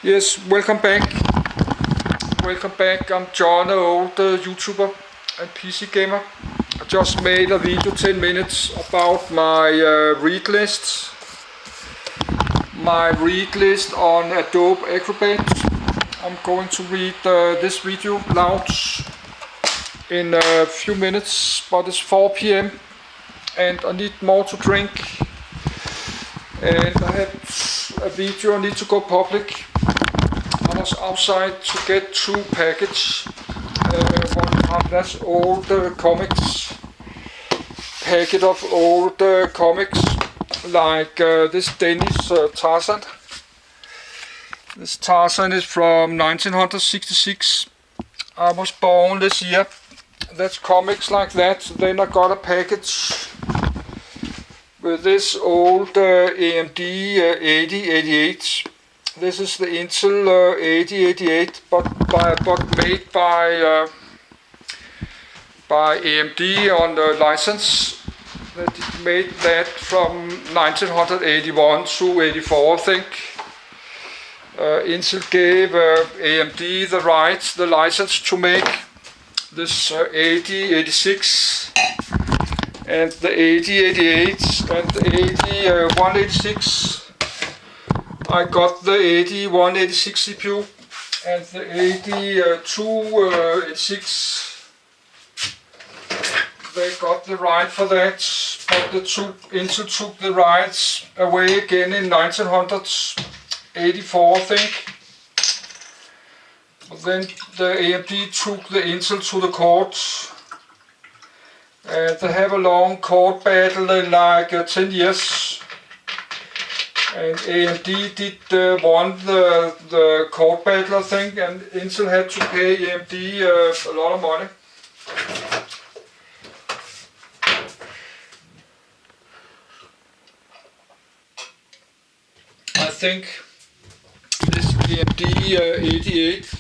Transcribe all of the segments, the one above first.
Yes, welcome back. Welcome back. I'm John, an old YouTuber and PC gamer. I just made a video 10 minutes about my read list. My read list on Adobe Acrobat. I'm going to read this video loud in a few minutes, but it's 4 p.m. and I need more to drink. And I have a video I need to go public. I was outside to get 2 packages. That's old comics. Packet of old comics, like this Danish Tarzan. This Tarzan is from 1966. I was born this year. That's comics like that. Then I got a package with this old AMD 8088. This is the Intel 8088, but made by AMD on the license. They made that from 1981 to 84, I think. Intel gave AMD the license to make this 8086 and the 8088 and the 8186. I got the 8186 CPU and the 8286. They got the right for that, but Intel took the rights away again in 1984, I think. But then the AMD took the Intel to the court. They have a long court battle in like 10 years. And AMD did won the court battle, I think, and Intel had to pay AMD a lot of money. I think this AMD 88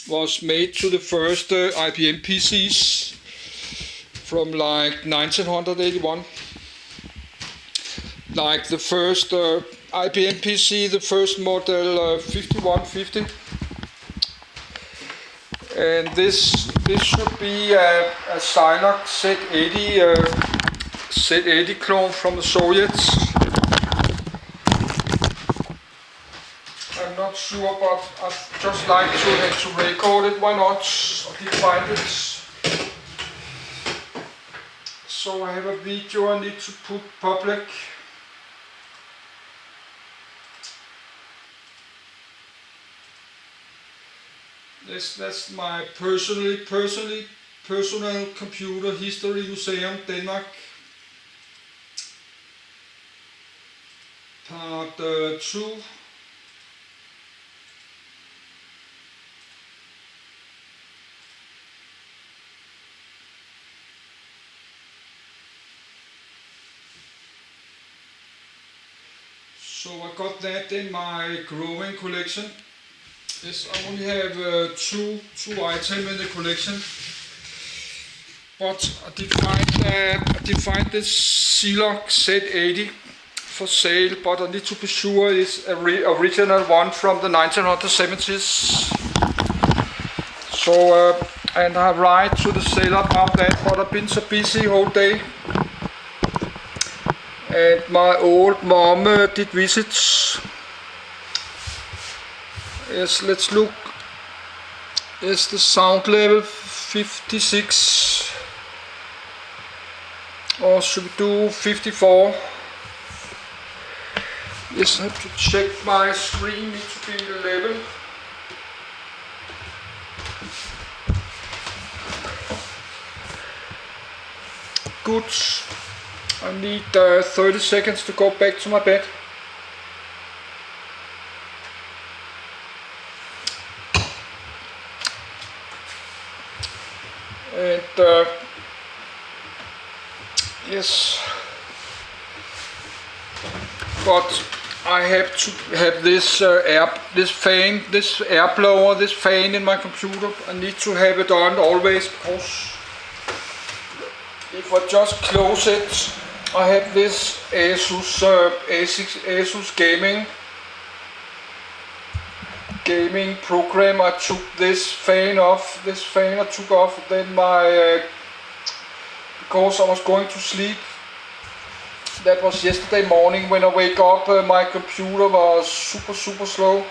was made to the first IBM PCs from like 1981. Like the first IBM PC, the first model 5150. And this should be a Zylock Z80 clone from the Soviets. I'm not sure, but I'd just like to record it. Why not? I did find it. So I have a video I need to put public. That's my personal computer history museum, Denmark. Part 2. So I got that in my growing collection. Yes, I only have two items in the collection, but I did find this Zylock Z80 for sale, but I need to be sure it's a original one from the 1970s. So and I write to the seller about that, but I've been so busy whole day. And my old mom did visits. Yes, let's look. Is the sound level 56? Or should we do 54? Yes, I have to check my screen, needs to be level. Good. I need 30 seconds to go back to my bed. And yes, but I have to have this this fan in my computer. I need to have it on always, because if I just close it, I have this Asus gaming gaming program, I took this fan off. This fan I took off. Then my because I was going to sleep. That was yesterday morning. When I wake up, my computer was super slow.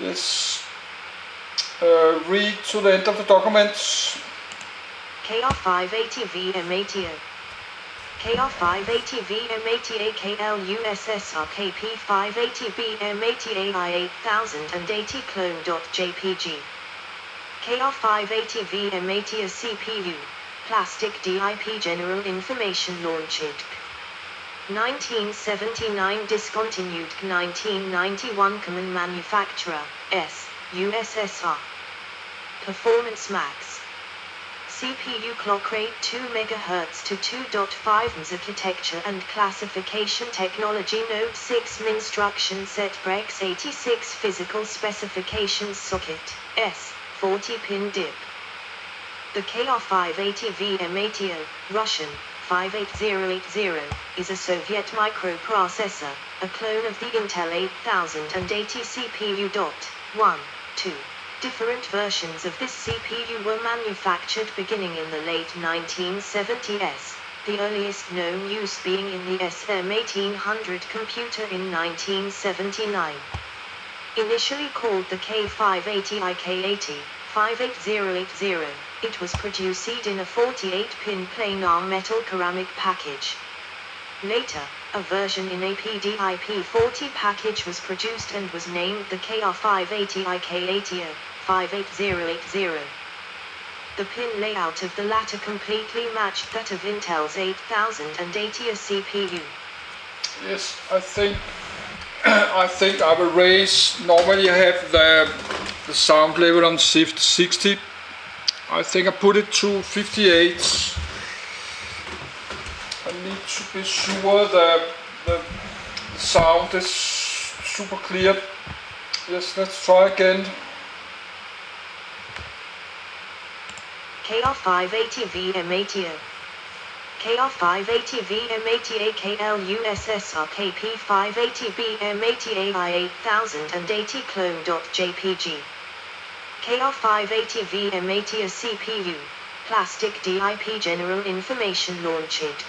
Yes. Read to the end of the documents. KR580VM80A. KR580VM80A KLUSSR KP580VM80A I8080 clone.jpg. KR580VM80A CPU. Plastic DIP General Information Launched. 1979 discontinued. 1991 Common Manufacturer. S. USSR. Performance Max. CPU clock rate 2 MHz to 2.5 Ms. Architecture and classification technology Node 6 instruction set Brex 86 physical specifications socket S 40 pin DIP. The KR580VM80 Russian 58080 is a Soviet microprocessor, a clone of the Intel 8080 CPU. 1, 2. Different versions of this CPU were manufactured beginning in the late 1970s, the earliest known use being in the SM1800 computer in 1979. Initially called the K580 58080, it was produced in a 48-pin planar metal ceramic package. Later, a version in a PDIP-40 package was produced and was named the KR580 58080. The pin layout of the latter completely matched that of Intel's 8080 CPU. Yes, I think I will raise. Normally I have the sound level on 60. I think I put it to 58. I need to be sure the sound is super clear. Yes, let's try again. KR580VM80. KR580VM80A KLUSSR KP580VM80A I8080 clone.jpg. KR580VM80 CPU. Plastic DIP General Information Launched.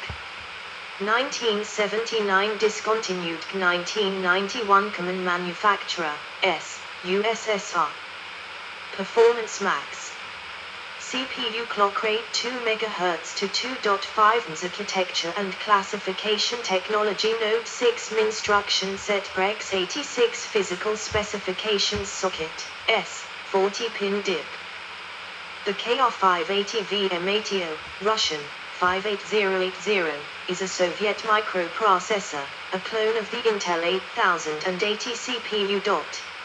1979 discontinued. 1991 Common Manufacturer. S. USSR. Performance Max. CPU clock rate 2 MHz to 2.5 Ms. Architecture and classification technology Node 6 instruction set Brex 86 physical specifications socket S 40 pin DIP. The KR580VM80 Russian 58080 is a Soviet microprocessor, a clone of the Intel 8080 CPU.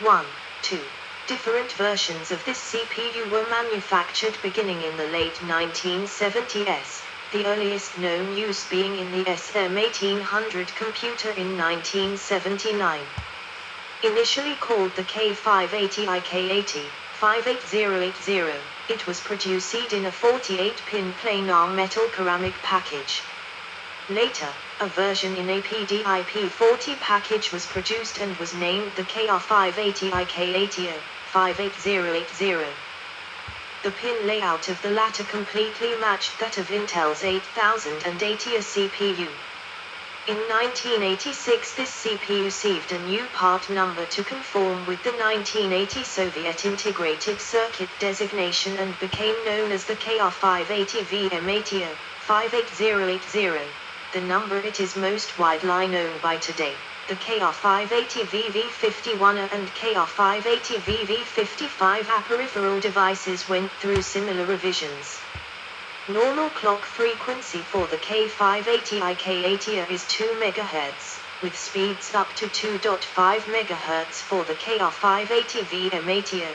1, 2. Different versions of this CPU were manufactured beginning in the late 1970s, the earliest known use being in the SM1800 computer in 1979. Initially called the K580 58080, it was produced in a 48-pin planar metal ceramic package. Later, a version in a PDIP-40 package was produced and was named the KR580 58080. The pin layout of the latter completely matched that of Intel's 8080 CPU. In 1986 this CPU received a new part number to conform with the 1980 Soviet Integrated Circuit designation and became known as the KR580VM80 58080, the number it is most widely known by today. The KR580VV51A and KR580VV55A peripheral devices went through similar revisions. Normal clock frequency for the K580 is 2 MHz, with speeds up to 2.5 MHz for the KR580VM80.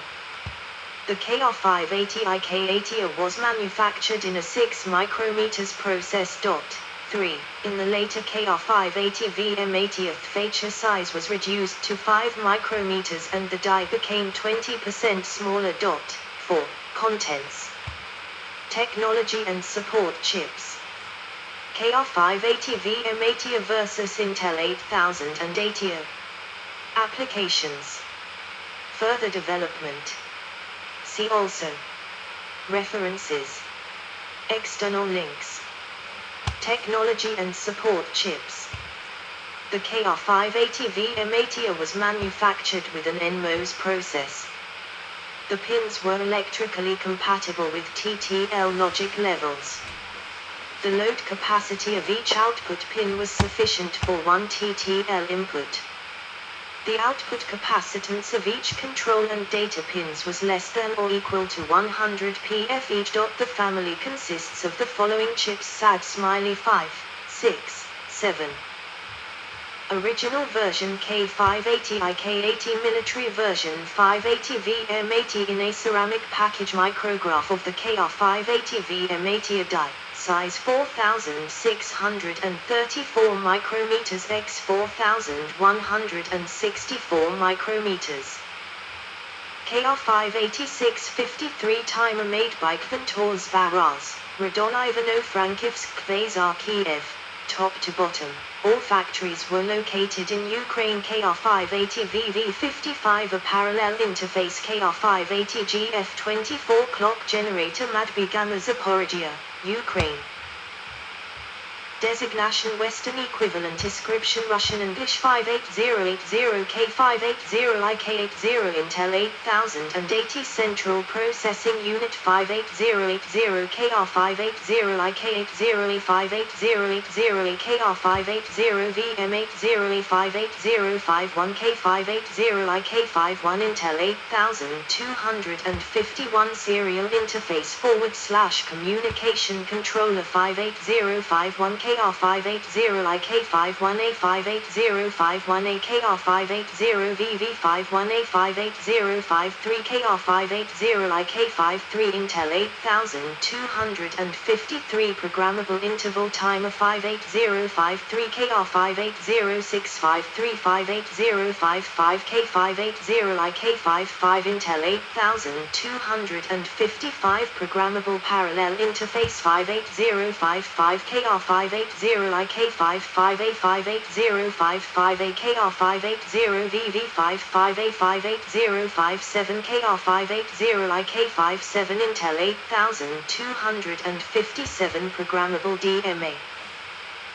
The KR580 was manufactured in a 6 micrometers process. 3. In the later KR580VM80 feature size was reduced to 5 micrometers and the die became 20% smaller. 4. Contents. Technology and support chips. KR580VM80A versus Intel 8080. Applications. Further development. See also. References. External links. Technology and support chips. The KR580VM80A was manufactured with an NMOS process. The pins were electrically compatible with TTL logic levels. The load capacity of each output pin was sufficient for one TTL input. The output capacitance of each control and data pins was less than or equal to 100 pF each. The family consists of the following chips: SAD Smiley 5, 6, 7. Original version K580i K80 military version 580VM80 in a ceramic package. Micrograph of the KR580VM80A die, size 4634 micrometers x 4164 micrometers. KR58653 timer made by Kvantors Varaz, Radon Ivano-Frankivsk Kvazar Kiev, top to bottom. All factories were located in Ukraine. KR580VV55 a parallel interface. KR580GF24 clock generator Madby Gamma Zaporizhia, Ukraine. Designation Western equivalent. Description Russian English 58080 K580 IK80 Intel 8080 Central Processing Unit 58080 KR580 IK80 58080 KR580 VM80 58051 K580 IK51 Intel 8251 Serial Interface / Communication Controller 5805 KR580 IK51A 58051A KR580 VV51A 58053 KR580 IK53 Intel 8253 Programmable Interval Timer 58053 KR580 653 58055 K580 IK55 Intel 8255 Programmable Parallel Interface 5805 KR580 IK55A 58055A KR580 VV55A 58057 KR580 IK57 Intel 8257 Programmable DMA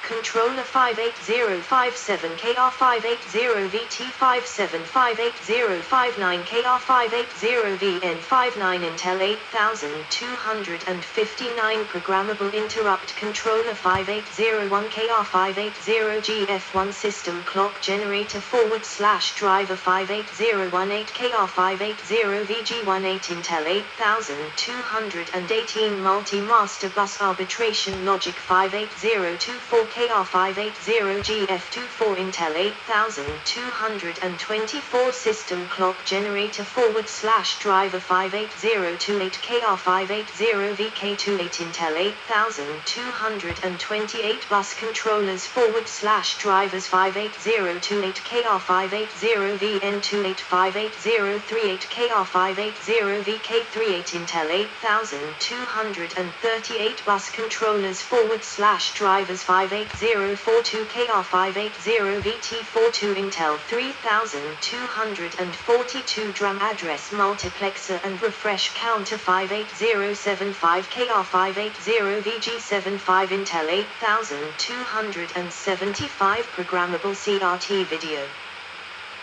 Controller 58057 KR580 VT5758059 KR580 VN59 Intel 8259 Programmable Interrupt Controller 5801 KR580 GF1 System Clock Generator / Driver 5801 KR580 VG18 Intel 8218 Multi-Master Bus Arbitration Logic 5802 KR580 GF24 Intel 8224 System Clock Generator / Driver 5828 KR580 VK28 Intel 8228 Bus Controllers / Drivers 5828 KR580 VN28 58038 KR580 VK38 Intel 8238 Bus Controllers / Drivers 5842 KR580 VT42 Intel 3242 DRAM Address Multiplexer and Refresh Counter 5875 KR580 VG75 Intel 8275 Programmable CRT Video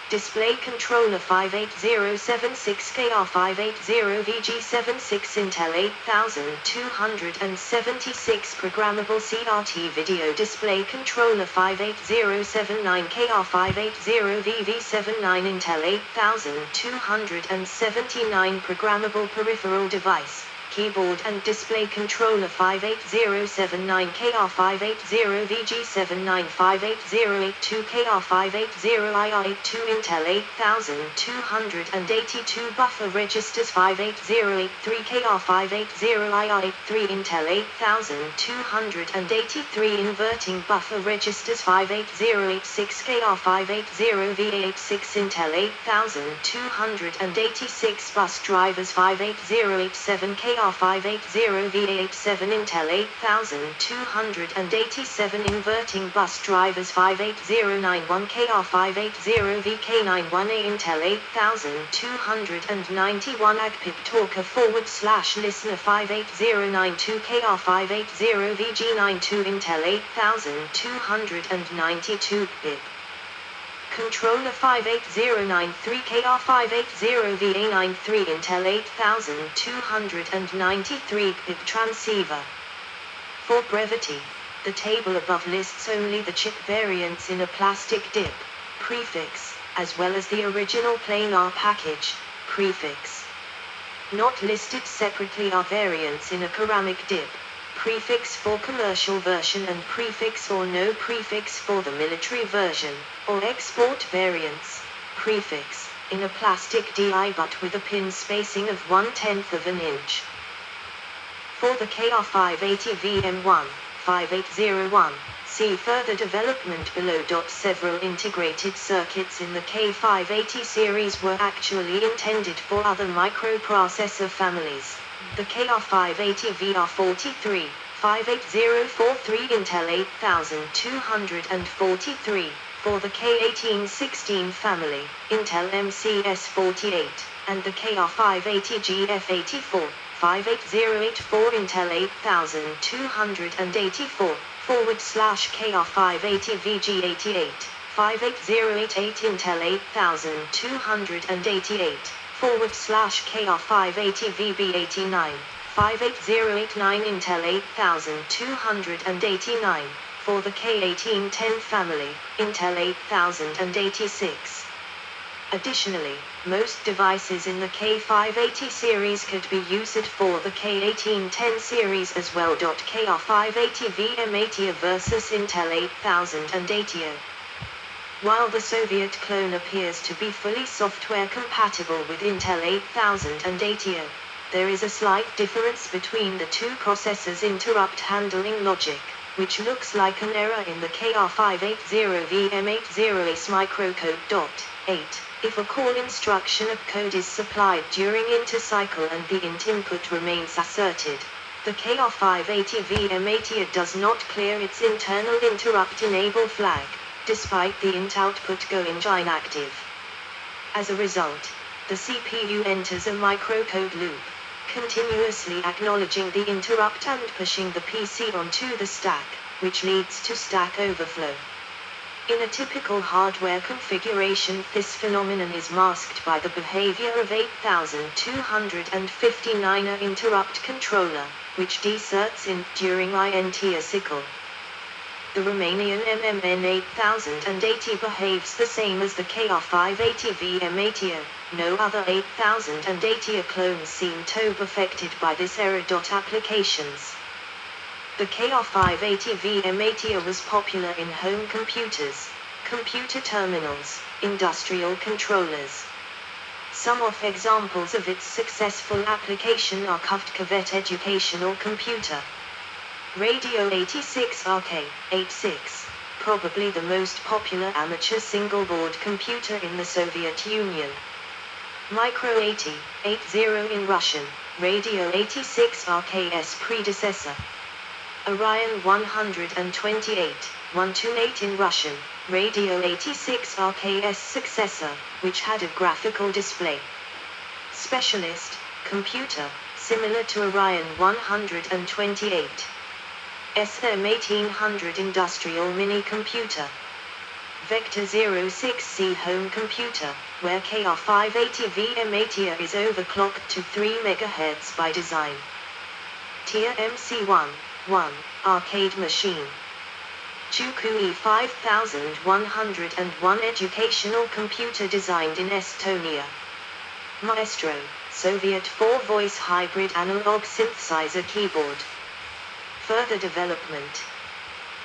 Display Controller 5876 KR580 VG76 Intel 8276 Programmable CRT Video Display Controller 5879 KR580 VV79 Intel 8279 Programmable Peripheral Device Keyboard and Display Controller 5879 KR580 VG79 58082 KR580 IR82 Intel 8282 Buffer Registers 5883 KR580 IR83 Intel 8283 Inverting Buffer Registers 5886 KR580 VA86 Intel 8286 Bus Drivers 5887 KR KR580V87 Intel 8287 Inverting Bus Drivers 58091 KR580VK91A Intel 8291 AgPip Talker /Listener 58092 KR580VG92 Intel 8292 BIP Controller 58093 KR580VA93 Intel 8293 BIP Transceiver. For brevity, the table above lists only the chip variants in a plastic dip, prefix, as well as the original planar package, prefix. Not listed separately are variants in a ceramic dip, prefix for commercial version and prefix or no prefix for the military version, or export variants, prefix, in a plastic DI but with a pin spacing of 1/10 of an inch. For the KR580VM5801, see further development below. Several integrated circuits in the K580 series were actually intended for other microprocessor families. The KR580VR43, 58043 Intel 8243, for the K1816 family, Intel MCS48, and the KR580GF84, 58084 Intel 8284, /KR580VG88, 58088 Intel 8288, /KR580VB89, 58089 Intel 8289, for the K1810 family, Intel 8086. Additionally, most devices in the K580 series could be used for the K1810 series as well. KR580VM80A versus Intel 8080. While the Soviet clone appears to be fully software compatible with Intel 8080, there is a slight difference between the two processors' interrupt handling logic, which looks like an error in the KR580VM80A's microcode. 8. If a call instruction of code is supplied during intercycle and the int input remains asserted, the KR580VM80A does not clear its internal interrupt enable flag, despite the int output going inactive. As a result, the CPU enters a microcode loop, continuously acknowledging the interrupt and pushing the PC onto the stack, which leads to stack overflow. In a typical hardware configuration, this phenomenon is masked by the behavior of 8259 interrupt controller, which deserts int during int cycle. The Romanian MMN 8080 behaves the same as the KR580VM80A. No other 8080 clones seem to be affected by this error. Applications. The KR580VM80A was popular in home computers, computer terminals, industrial controllers. Some of examples of its successful application are Kavt educational computer, Radio 86RK86, probably the most popular amateur single-board computer in the Soviet Union. Micro 80 in Russian, Radio 86RK's predecessor. Orion 128 128 in Russian, Radio 86RK's successor, which had a graphical display. Specialist, computer, similar to Orion 128. SM1800 industrial mini-computer. Vector 06C home computer, where KR580VM80A is overclocked to 3 MHz by design. Tier MC1 arcade machine. Chukui 5101 educational computer designed in Estonia. Maestro, Soviet 4-voice hybrid analog synthesizer keyboard. Further development.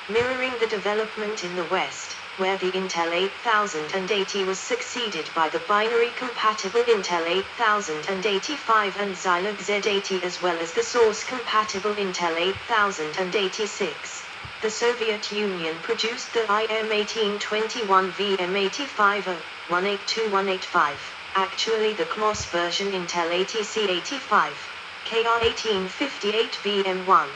Mirroring the development in the West, where the Intel 8080 was succeeded by the binary-compatible Intel 8085 and Zilog Z80 as well as the source-compatible Intel 8086. The Soviet Union produced the IM1821VM85A, 182185, actually the CMOS version Intel ATC85, KR580VM80A,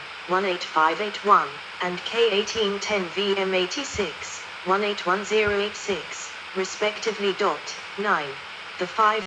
and K1810VM86, 181086, respectively. 9. The 5